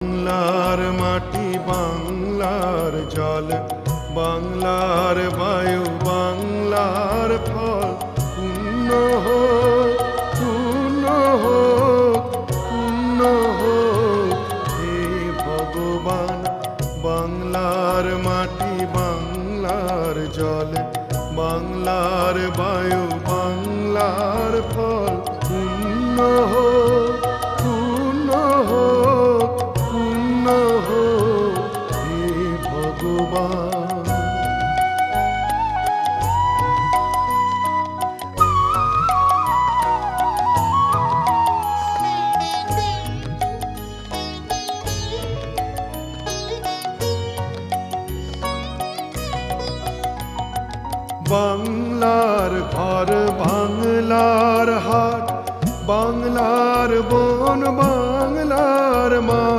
বাংলার মাটি, বাংলার জল, বাংলার বায়ু, বাংলার ফল। পূর্ণ হোক, পূর্ণ হোক, পূর্ণ হোক হে ভগবান। বাংলার মাটি, বাংলার জল, বাংলার বায়ু, বাংলার ফল। পূর্ণ হোক, পূর্ণ হোক, পূর্ণ হোক হে ভগবান। বাংলার ঘর, বাংলার হাট, বাংলার বন, বাংলার মা।